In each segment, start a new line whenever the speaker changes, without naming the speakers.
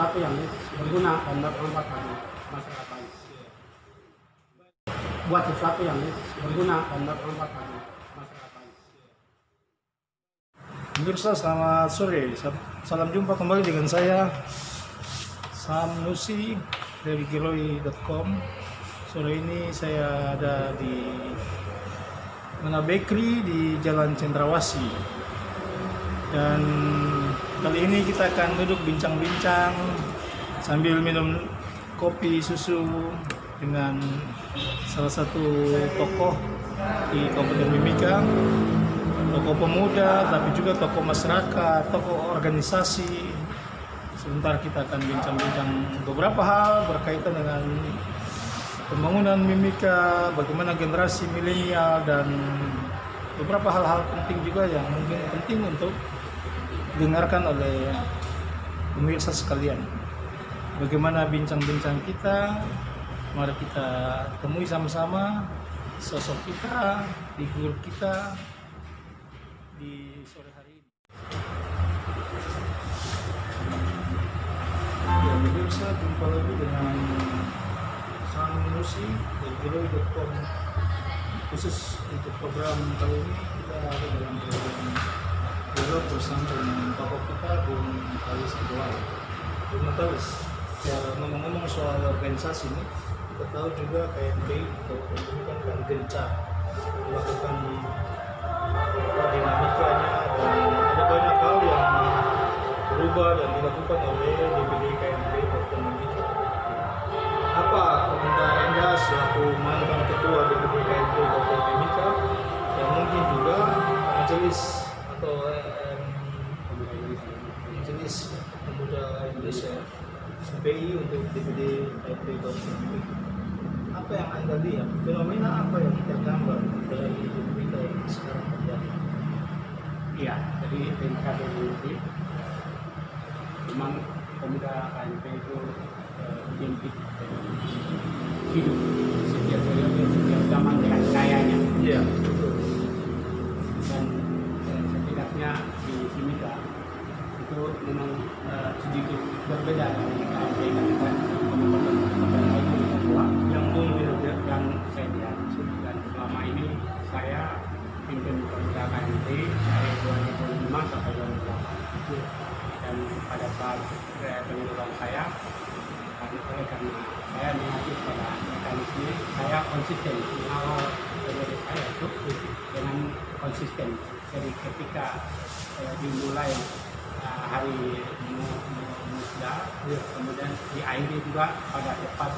sesuatu yang berguna dan bermanfaat bagi masyarakat lain. Buat sesuatu yang berguna dan bermanfaat bagi masyarakat lain.
Pemirsa, selamat sore. Salam jumpa kembali dengan saya Sam Nusi dari Giroy.com. Sore ini saya ada di Mana Bakery di Jalan Cendrawasih. Dan kali ini kita akan duduk bincang-bincang sambil minum kopi susu dengan salah satu tokoh di Kabupaten Mimika, tokoh pemuda, tapi juga tokoh masyarakat, tokoh organisasi. Sebentar kita akan bincang-bincang beberapa hal berkaitan dengan pembangunan Mimika, bagaimana generasi milenial, dan beberapa hal-hal penting juga yang mungkin penting untuk didengarkan oleh pemirsa sekalian. Bagaimana bincang-bincang kita, mari kita temui sama-sama sosok kita, figur kita di sore hari ini. Ya, pemirsa, jumpa lagi dengan Sam Nusi dari Giroy.com. Khusus untuk program kali ini kita ada dalam program dialog bersama dengan tokoh kita, Bung Matalis Abdullah. Bung Matalis, ya, ngomong-ngomong soal organisasi ini, kita tahu juga KMP atau Pendidikan kan gencar melakukan dinamikanya, dan ada banyak hal yang berubah dan dilakukan oleh DPD KMP Kabupaten Mimika. Apa komentar Anda selaku mantan ketua DPD KMP Kabupaten Mimika dan mungkin juga majelis atau Majelis Pemuda Indonesia MPI untuk DPD KMP Kabupaten Mimika? Apa yang Anda lihat? Fenomena apa yang tergambar dari Mimika yang sekarang terjadi?
Iya, jadi terima kasih Bu Yuti. Memang pemuda KMP itu identik hidup setiap periode, setiap zaman dengan gayanya.
Iya.
Dan setidaknya di Mimika itu memang sedikit berbeda dengan KMP kan kabupaten lain di Papua
Yang belum lihat ya?
yang saya lihat. Dan selama ini saya pimpin pemuda KMP dari 2005 sampai 2008. Dan pada saat pendidikan saya, karena saya mengacu pada mekanisme, saya konsisten mengawal periode saya itu dengan konsisten. Jadi ketika dimulai hari musda, kemudian diakhiri juga pada tepat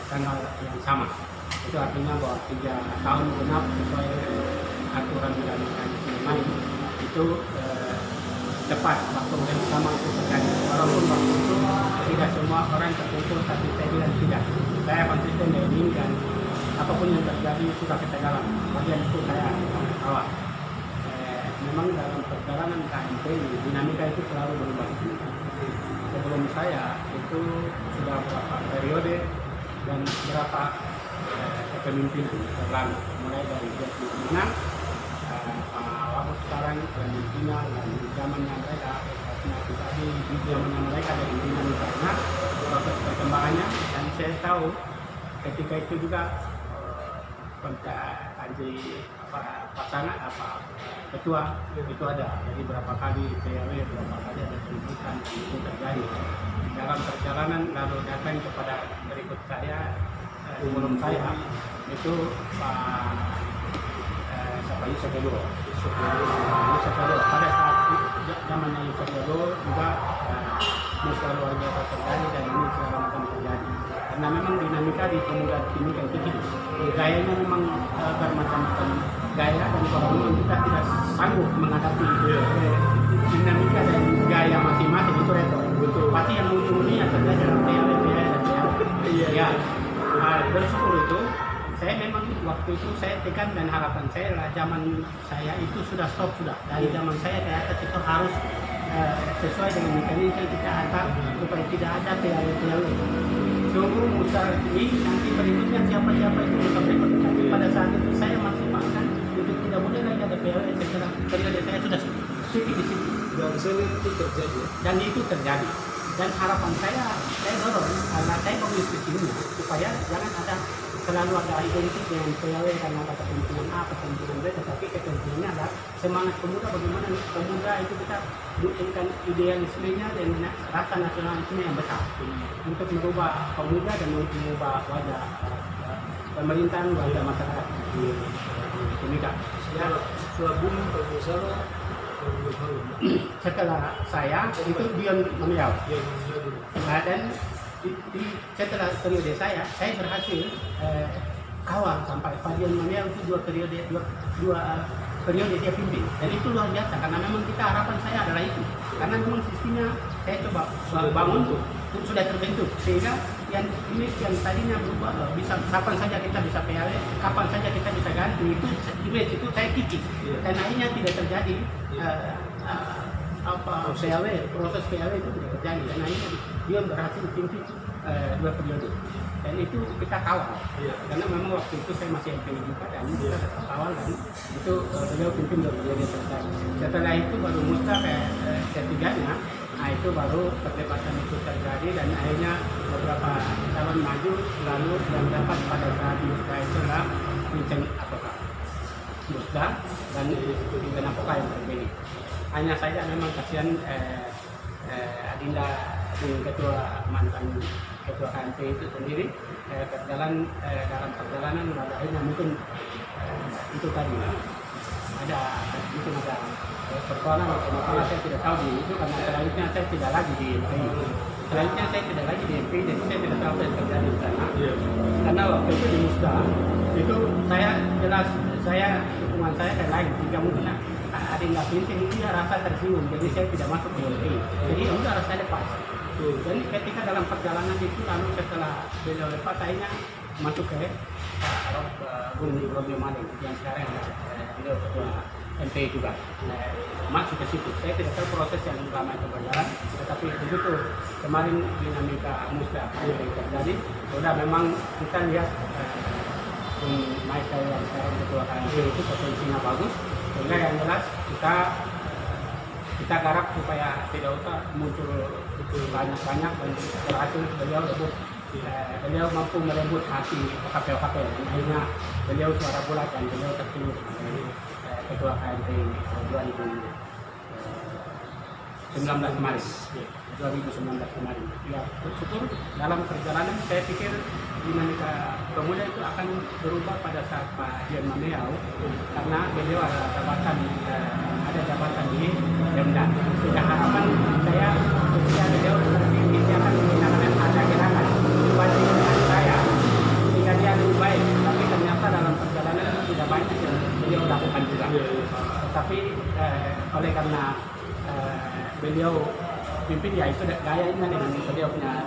tanggal yang sama. Itu artinya bahwa 3 tahun genap sesuai aturan dan mekanisme lain itu tepat waktu yang sama itu terjadi. Walaupun waktu itu tidak semua orang terkumpul, tapi saya bilang tidak. Saya konsisten dari ini, dan apapun yang terjadi sudah kita jalan. Bagian itu saya awal. Memang dalam perjalanan KMP dinamika itu selalu berubah. Sebelum saya itu sudah berapa periode dan berapa kepemimpinan terlalu, mulai dari 2006 sekarang dan dan zamannya mereka, tapi di zamannya mereka dari dinamikanya proses perkembangannya. Dan saya tahu ketika itu juga pasangan ketua itu ada, jadi berapa kali PRW, berapa kali ada penunjukan, itu terjadi dalam perjalanan. Lalu datang kepada berikut saya, sebelum saya itu Pak Yusuf Edo. Pada saat zamannya Yusuf Edo juga masalah luar biasa terjadi, dan ini segala macam terjadi. Karena memang dinamika di pemuda Mimika itu hidup. Gayanya memang bermacam-macam gaya, dan kalau memang kita tidak sanggup menghadapi dinamika dan gaya masing-masing itu retro. Betul. Pasti yang ujung-ujungnya terjadi dalam PRW dan PRW. Iya. Bersyukur itu. Saya memang waktu itu saya tekan, dan harapan saya adalah zaman saya itu sudah stop sudah. Dari zaman saya ke atas itu harus sesuai dengan mekanisme yang kita atur supaya tidak ada PRW. Tunggu musyawarah ini, nanti berikutnya siapa-siapa itu bisa berikut. Tapi pada saat itu saya maksimalkan untuk tidak boleh lagi ada PRW. Sekarang periode saya sudah sepi di situ.
Dan saya lihat itu terjadi.
Dan itu terjadi. Dan harapan saya dorong karena saya komunis di sini supaya jangan ada selalu ada identik dengan PAW karena ada kepentingan A, kepentingan B, tetapi kepentingannya adalah semangat pemuda, bagaimana pemuda itu kita butuhkan idealismenya dan rasa nasionalisme yang besar untuk merubah pemuda dan untuk merubah wajah pemerintahan, wajah masyarakat di Timika.
Setelah Bung Prabowo
setelah saya itu Dion Mamiau. Nah, dan setelah periode saya berhasil kawal sampai Pak Dion Mamiau itu dua periode dia pimpin, dan itu luar biasa karena memang kita harapan saya adalah itu, karena memang sistemnya saya coba bangun sudah terbentuk sehingga yang tadinya berubah bisa kapan saja kita bisa PAW, kapan saja kita bisa ganti, itu image itu saya kikis dan akhirnya tidak terjadi PAW, proses PAW itu tidak terjadi dan akhirnya dia berhasil pimpin dua periode dan itu kita kawal karena memang waktu itu saya masih MPI juga dan kita tetap kawal dan itu beliau pimpin dua periode selesai. Setelah itu baru musnah ketiganya. Nah itu baru perdebatan itu terjadi dan akhirnya beberapa calon maju lalu yang dapat pada saat musda itu adalah Vincent Atoka musda dan Vincent Atoka yang terpilih. Hanya saja memang kasihan Adinda ketua mantan ketua KMP itu sendiri dalam perjalanan pada akhirnya mungkin itu tadi ada persoalan atau masalah saya tidak tahu di itu karena selanjutnya saya tidak lagi di MPI. Selanjutnya saya tidak lagi di MPI jadi saya tidak tahu apa yang terjadi di sana. Karena waktu itu di musda itu saya jelas dukungan saya kayak lain jika mungkin ada yang nggak penting dia rasa tersinggung jadi saya tidak masuk di MPI. Jadi udah rasa lepas. Jadi ketika dalam perjalanan itu lalu setelah beliau lepas akhirnya masuk ke Bung Romeo Maling yang sekarang beliau ketua MPI juga masuk ke situ. Saya tidak tahu proses yang lama itu berjalan, tetapi begitu kemarin dinamika musda yang terjadi, sudah memang kita lihat Michael yang sekarang ketua KMP itu potensinya bagus, sehingga yang jelas kita garap supaya tidak usah muncul banyak-banyak dan berhasil beliau mampu merebut hati OKP dan akhirnya beliau suara bulat dan beliau terpilih sebagai ketua KMP 2019 kemarin. Ya, bersyukur dalam perjalanan saya pikir dinamika pemuda itu akan berubah pada saat Pak Dion Mamiau karena beliau ada jabatan di Pemda. Sehingga harapan saya ketika beliau terpilih dia akan menggunakan ada gerakan dibanding dengan saya sehingga dia lebih baik. Tapi ternyata dalam perjalanan itu tidak banyak yang beliau lakukan juga. Tetapi oleh karena beliau pimpin ya itu gayanya dengan beliau punya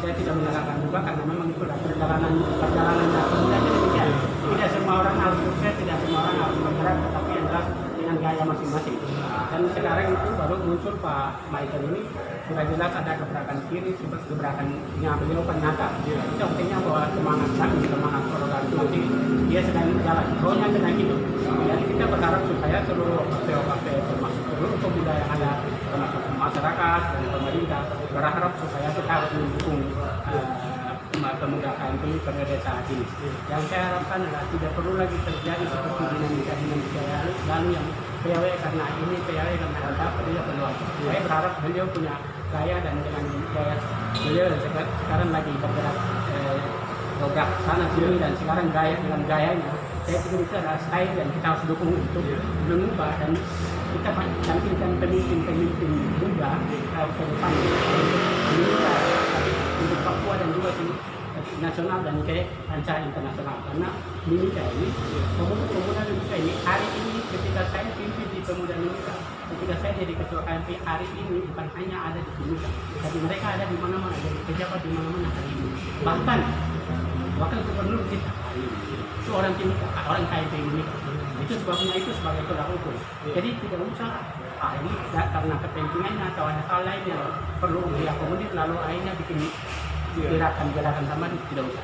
saya tidak menyalahkan juga karena memang itu perjalanan pemuda jadi demikian. Tidak semua orang harus sukses, tidak semua orang harus bergerak, tetapi yang jelas dengan gaya masing-masing. Dan sekarang itu baru muncul Pak Michael ini sudah jelas ada gebrakan kiri, gebrakannya beliau kan nyata. Itu artinya bahwa semangat kami, semangat organisasi dia sedang jalan, rohnya sedang hidup. Jadi kita berharap supaya seluruh OKP termasuk seluruh pemuda yang ada termasuk masyarakat dan pemerintah berharap supaya kita harus mendukung pemuda KMP periode saat ini. Yang saya harapkan adalah tidak perlu lagi terjadi seperti dinamika lalu yang PAW karena ini PAW karena ada beliau keluar. Saya berharap beliau punya gaya dan dengan gaya beliau sekarang lagi bergerak dobrak sana sini dan sekarang gaya dengan gayanya saya pikir itu adalah style dan kita harus dukung untuk mengubah dan kita tampilkan pemimpin muda ke depan untuk Papua dan juga di nasional dan ke kancah internasional karena Mimika ini pemuda Mimika ini hari ini ketika saya pimpin di pemuda Mimika ketika saya jadi ketua KMP hari ini bukan hanya ada di Mimika tapi mereka ada di mana-mana jadi pejabat di mana-mana hari ini bahkan wakil gubernur kita hari ini itu orang Timika, orang KMP Mimika itu sebabnya itu sebagai tolak ukur jadi tidak usah ini karena kepentingannya atau ada hal lain yang perlu diakomodir lalu akhirnya bikin gerakan-gerakan sama tidak usah.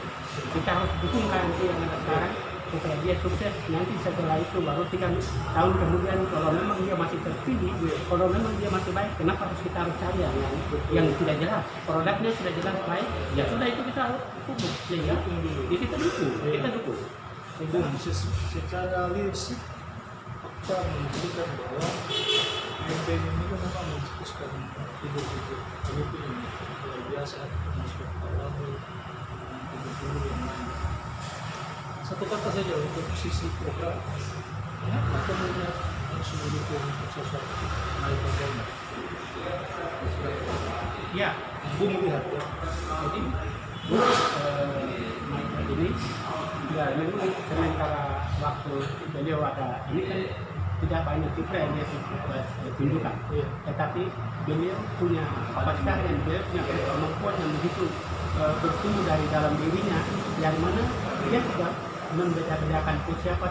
Kita harus dukung KMP yang ada sekarang supaya dia sukses. Nanti setelah itu baru 3 tahun kemudian kalau memang dia masih terpilih, kalau memang dia masih baik, kenapa kita harus cari yang tidak jelas? Produknya sudah jelas baik, ya sudah itu kita dukung, sehingga ya kita dukung.
Dan secara leadership fakta menunjukkan bahwa campaign ini kan memang mencetuskan figur-figur pemimpin yang luar biasa, termasuk awal figur-figur yang lain. Satu kata saja untuk sisi program, kenapa kemudian harus mendukung sosok Michael Gallagher?
Ya,
Bung lihat ya.
jadi Michael ini ya memang sementara waktu beliau ada ini kan tidak banyak citra yang dia tunjukkan, tetapi beliau punya kapasitas dan beliau punya kemampuan yang begitu bertumbuh dari dalam dirinya, yang mana dia tidak membeda-bedakan siapa,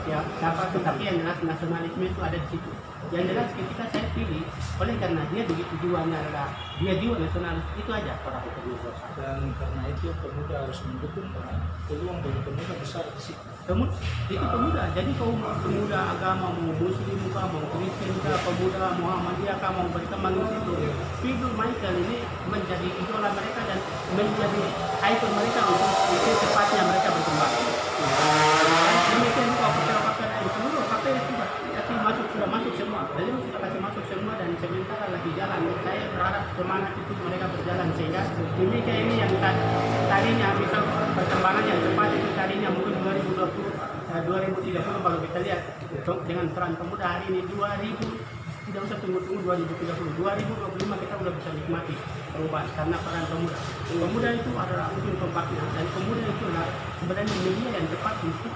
tetapi yang jelas nasionalisme itu ada di situ. Yang jelas ketika saya pilih, oleh karena dia begitu jiwanya adalah dia jiwa nasionalis, itu aja para pemuda.
Dan karena itu pemuda harus mendukung, karena peluang bagi pemuda besar di situ.
Itu pemuda, jadi kaum pemuda agama, mau muslim mau Kristen pemuda Muhammadiyah mau berkembang di situ. Figur Michael ini menjadi idola mereka dan menjadi ikon mereka untuk itu cepatnya mereka berkembang. Demikian juga pakaian dari seluruh KPS sudah masuk semua, beliau sudah kasih masuk semua dan sementara lagi jalan. Saya berharap semangat itu mereka berjalan sehingga demikian ini yang tadinya bisa perkembangan yang cepat itu tadinya mungkin 2030 kalau kita lihat dengan peran pemuda hari ini 2000 tidak usah tunggu-tunggu 2030, 2025 kita udah bisa nikmati perubahan karena peran pemuda. Pemuda itu adalah ujung tombaknya dan pemuda itu adalah sebenarnya media yang tepat untuk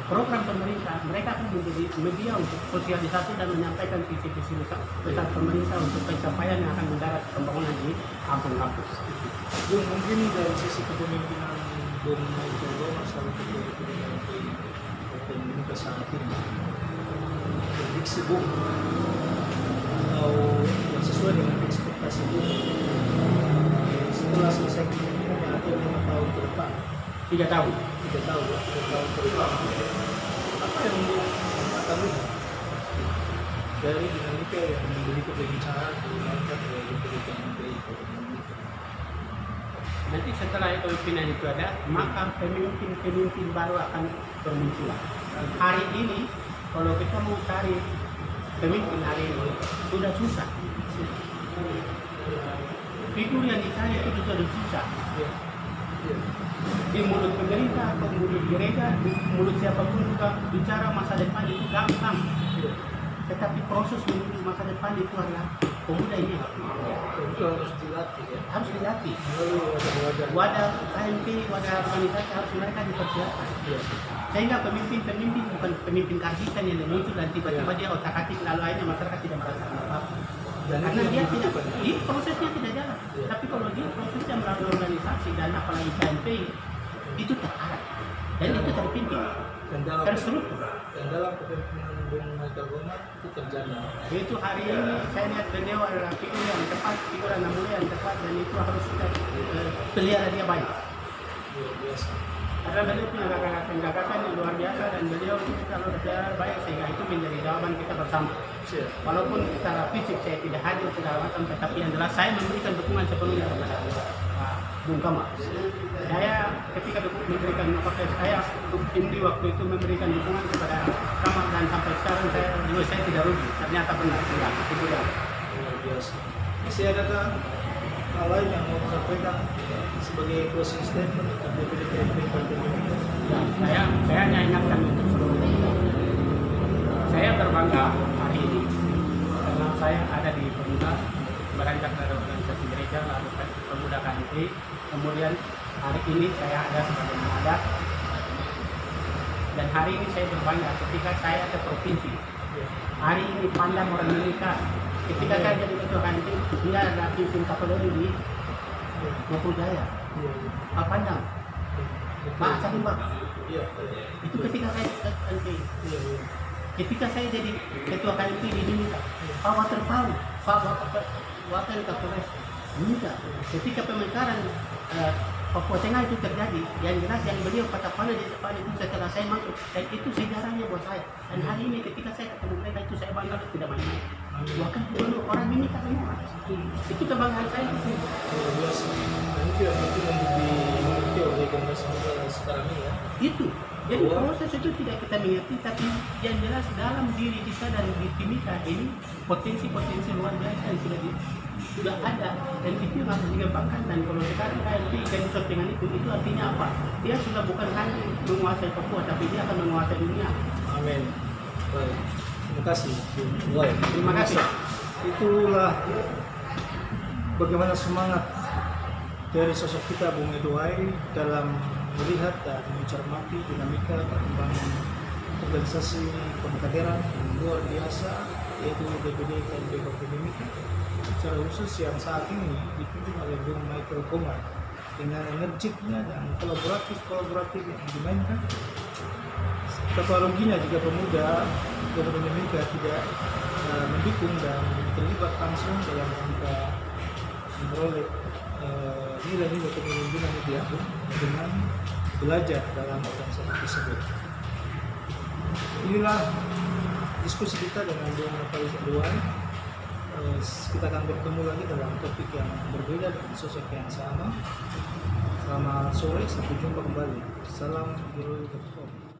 program pemerintah. Mereka akan menjadi media untuk sosialisasi dan menyampaikan visi-visi besar pemerintah untuk pencapaian yang akan mendarat pembangunan di kampung-kampung.
Mungkin dari sisi kepemimpinan Bung Michael Gallagher salah satu pemimpin saat ini, prediksi Bung atau yang sesuai dengan ekspektasi Bung setelah selesai kepemimpinan atau 5 tahun ke depan,
3 tahun.
3 tahun ke depan, apa yang akan lihat dari dinamika yang memberi kebencanaan dilakukan oleh pemerintahan menteri ekonomi?
Nanti setelah kepemimpinan itu ada, maka pemimpin baru akan bermunculan. Hari ini, kalau kita mau cari pemimpin hari ini, sudah susah. Figur yang dicari itu sudah susah. Di mulut pemerintah, atau mulut gereja, di mulut siapapun juga bicara masa depan itu gampang. Tetapi proses menuju masa depan itu adalah pemuda ini
harus dilatih ya.
Harus dilatih.
Wadah
Wadah KMP, wadah organisasi harus mereka dipersiapkan. Sehingga pemimpin bukan pemimpin karbitan yang muncul dan tiba-tiba dia otak-atik lalu akhirnya masyarakat tidak merasakan apa-apa. Karena dia tidak, prosesnya tidak jalan. Tapi kalau dia prosesnya melalui organisasi dan apalagi KMP itu terarah dan itu terpimpin, terstruktur.
Dan dalam kepemimpinan Bung Michael Gallagher itu terjamin.
Itu hari ini saya lihat beliau adalah figur yang tepat, figur anak muda yang tepat, dan itu harus kita pelihara dia baik.
Luar biasa.
Karena beliau punya gagasan yang luar biasa dan beliau itu kalau pelihara baik sehingga itu menjadi jawaban kita bersama. Walaupun secara fisik saya tidak hadir segala macam, tetapi yang jelas saya memberikan dukungan sepenuhnya kepada Bung Kamal. Saya ketika memberikan apakah saya tim di waktu itu memberikan dukungan kepada Kamal dan sampai sekarang saya tidak rugi. Ternyata benar tidak. Itu dah.
Luar biasa. Masih adakah hal lain yang mau disampaikan sebagai closing statement dari DPD Partai Demokrat?
Ya, saya hanya ingatkan untuk seluruh kita. Saya berbangga hari ini karena saya ada di pemuda, beranjak dari organisasi gereja lalu pemuda KMP, kemudian hari ini saya ada sebagai pemuda, dan hari ini saya berbangga ketika saya ke provinsi. Hari ini pandang orang menikah. Ketika saya jadi ketua KMP, dia ada pimpin Kapolri di Mapolda. Pak Pandang, Pak Salimba. Itu ketika saya ke KMP. Ketika saya jadi ketua KMP di Mimika, Pak Waterpau, Pak Wakil Kapolres Mimika. Ketika pemekaran
Papua Tengah itu terjadi. Yang jelas yang beliau katakan di depan itu setelah saya masuk, dan itu sejarahnya buat saya. Dan hari ini ketika saya ketemu mereka itu saya bangga tidak main-main. Bahkan dulu orang ini kan semua. Itu kebanggaan saya.
Luar biasa. Dan itu yang penting untuk dimengerti oleh generasi muda sekarang ini ya.
Itu. Jadi proses itu tidak kita mengerti, tapi yang jelas dalam diri kita dan di Timika ini potensi-potensi luar biasa yang sudah ada, dan itu yang harus dikembangkan. Dan kalau sekarang KLP ikan dengan itu artinya apa? Dia sudah bukan hanya menguasai Papua, tapi dia akan menguasai dunia.
Amin. Baik. Terima kasih. Baik.
Terima kasih.
Itulah bagaimana semangat dari sosok kita Bung Eduai dalam melihat dan mencermati dinamika perkembangan organisasi pemekaderan yang luar biasa, yaitu DPD KLP Papua Timika, secara khusus yang saat ini dipimpin oleh Bung Michael Komar dengan energiknya dan kolaboratif yang dimainkan. Teknologinya jika pemuda Papua Timika tidak mendukung dan terlibat langsung dalam rangka memperoleh nilai-nilai kepemimpinan yang diatur dengan belajar dalam organisasi tersebut. Inilah diskusi kita dengan Bung Faris Eduai. Kita akan bertemu lagi dalam topik yang berbeda dengan sosok yang sama. Selamat sore, sampai jumpa kembali. Salam Hero.com.